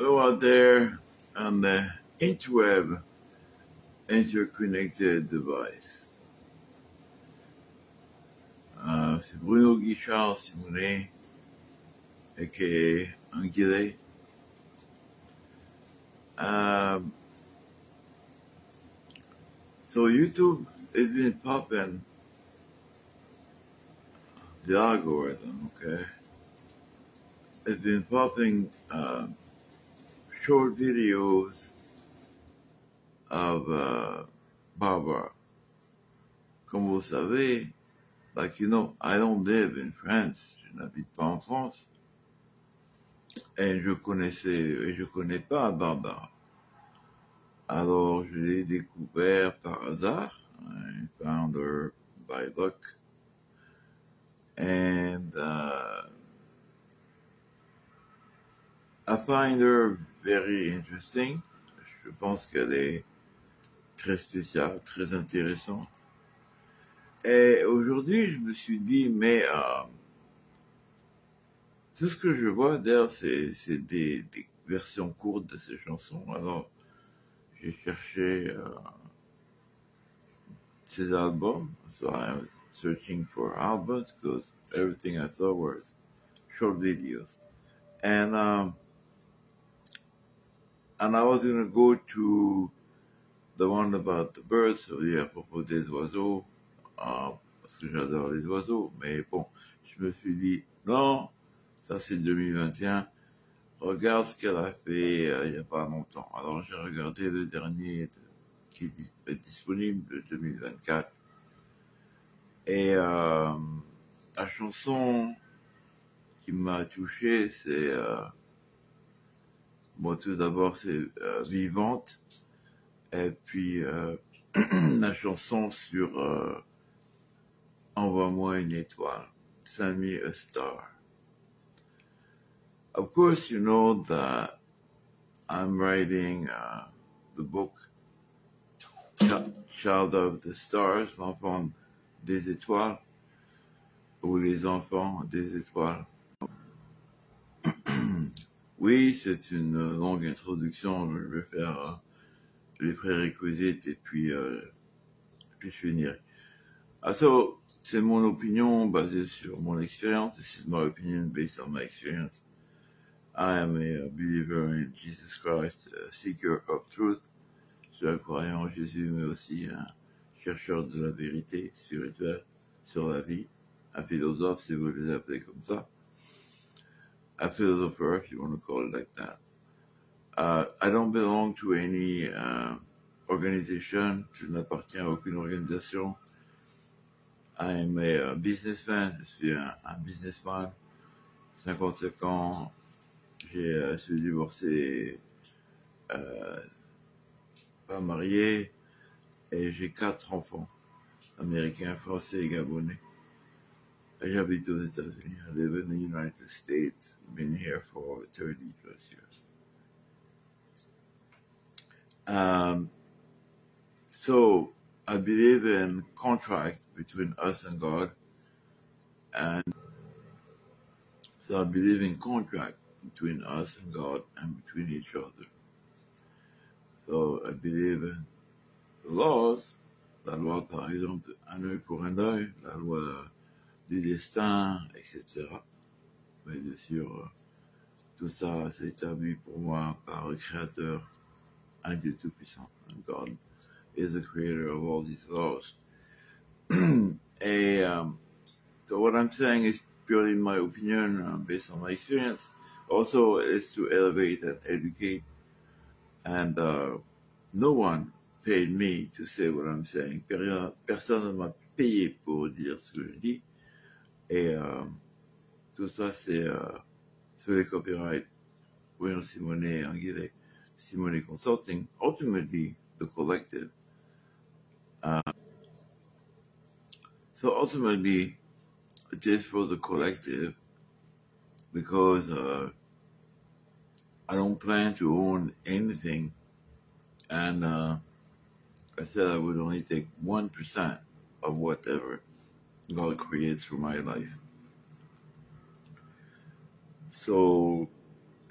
Hello out there on the interweb, interconnected device. C'est Bruno Guichard Simonet, aka Anguille. So YouTube has been popping the algorithm, okay? It's been popping short videos of Barbara. Comme vous savez, like you know, I don't live in France. Je n'habite pas en France. Et je connais pas Barbara. Alors, je l'ai découvert par hasard. I found her by luck. And I find her very interesting. Je pense qu'elle est très spéciale, très intéressante. Et aujourd'hui, je me suis dit, mais tout ce que je vois d'elle, c'est des versions courtes de ses chansons. Alors, j'ai cherché ses albums. So I was searching for albums because everything I saw was short videos. And I was going to go to the one about the birds, so à propos des oiseaux, parce que j'adore les oiseaux. Mais bon, je me suis dit, non, ça c'est 2021. Regarde ce qu'elle a fait il n'y a pas longtemps. Alors j'ai regardé le dernier qui est disponible de 2024. Et la chanson qui m'a touché, c'est bon, tout d'abord c'est Vivante, et puis la chanson sur Envoie-moi une étoile, Send me a star. Of course, you know that I'm writing the book Child of the Stars, l'enfant des étoiles, ou les enfants des étoiles. Oui, c'est une longue introduction, je vais faire les prérequisites et puis je finirai. So, c'est mon opinion basée sur mon expérience. This is my opinion based on my experience. I am a believer in Jesus Christ, a seeker of truth. Je suis un croyant en Jésus, mais aussi un chercheur de la vérité spirituelle sur la vie. Un philosophe, si vous les appelez comme ça. A philosopher, if you want to call it like that. I don't belong to any organization. Je n'appartiens à aucune organisation. I am a businessman. Je suis un businessman. 55 ans. Je suis divorcé, pas marié, et j'ai 4 enfants, américains, français et gabonais. Et j'habite aux États-Unis. I live in the United States. Been here for 30 plus years. So I believe in contract between us and God, and so I believe in contract between us and God and between each other. So I believe in the laws, la loi par exemple un œil pour un œil, la loi du destin, etc. Mais bien sûr, tout ça c'est établi pour moi par le Créateur, un Dieu tout-puissant. And God is the creator of all these laws. So what I'm saying is purely my opinion, based on my experience. Also, is to elevate and educate. And no one paid me to say what I'm saying. Personne ne m'a payé pour dire ce que je dis. Et tout ça, c'est sur les copyrights. Bruno Simonet, Anguille, Simonet Consulting, ultimately the collective. So ultimately, it is for the collective because I don't plan to own anything. And I said I would only take 1% of whatever God creates for my life. So,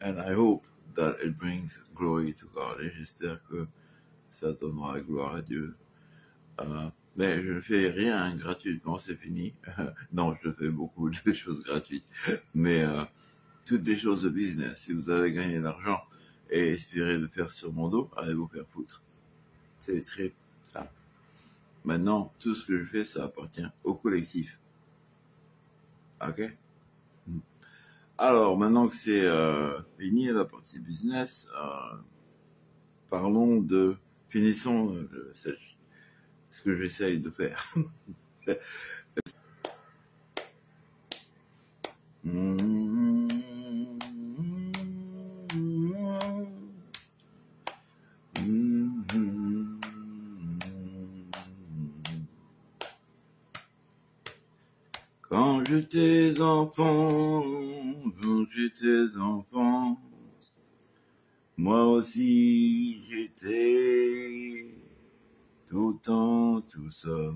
and I hope that it brings glory to God. Et j'espère que ça donnera gloire à Dieu. Mais je ne fais rien gratuitement, c'est fini. Non, je fais beaucoup de choses gratuites. Mais toutes les choses de business, si vous avez gagné de l'argent et espérez le faire sur mon dos, allez vous faire foutre. C'est très simple. Maintenant, tout ce que je fais, ça appartient au collectif. Ok? Alors, maintenant que c'est fini la partie business, parlons de... Finissons ce que j'essaye de faire. Quand j'étais enfant, moi aussi j'étais tout le temps tout seul.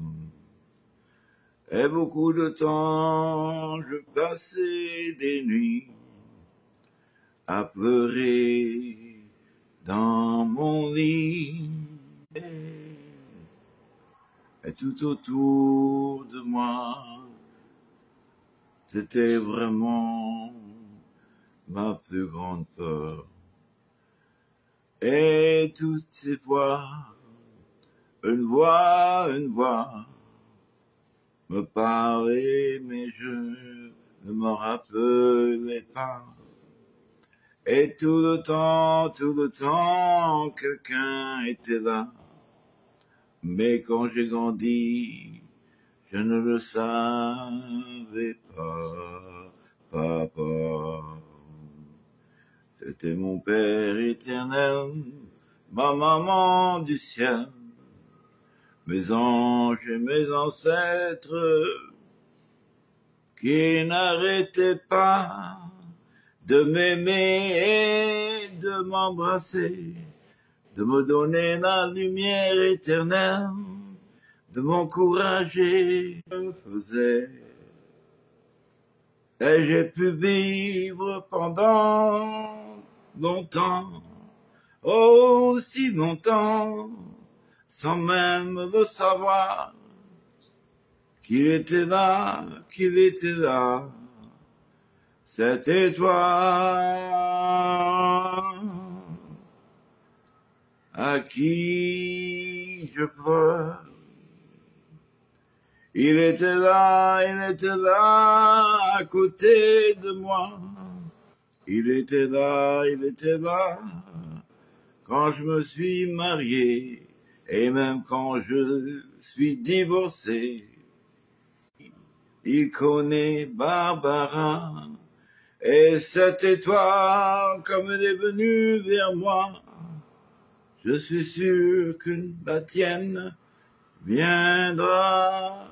Et beaucoup de temps, je passais des nuits à pleurer dans mon lit. Et tout autour de moi, c'était vraiment ma plus grande peur. Et toutes ces fois, une voix me parlait, mais je ne me rappelais pas. Et tout le temps, quelqu'un était là. Mais quand j'ai grandi, je ne le savais pas, papa. C'était mon Père éternel, ma maman du ciel, mes anges et mes ancêtres, qui n'arrêtaient pas de m'aimer et de m'embrasser, de me donner la lumière éternelle, de m'encourager. Je faisais, et j'ai pu vivre pendant longtemps, oh si longtemps, sans même le savoir, qu'il était là, c'était toi, à qui je pleure. Il était là, à côté de moi. Il était là, quand je me suis marié, et même quand je suis divorcé. Il connaît Barbara, et cette étoile, comme elle est venue vers moi, je suis sûr que la tienne viendra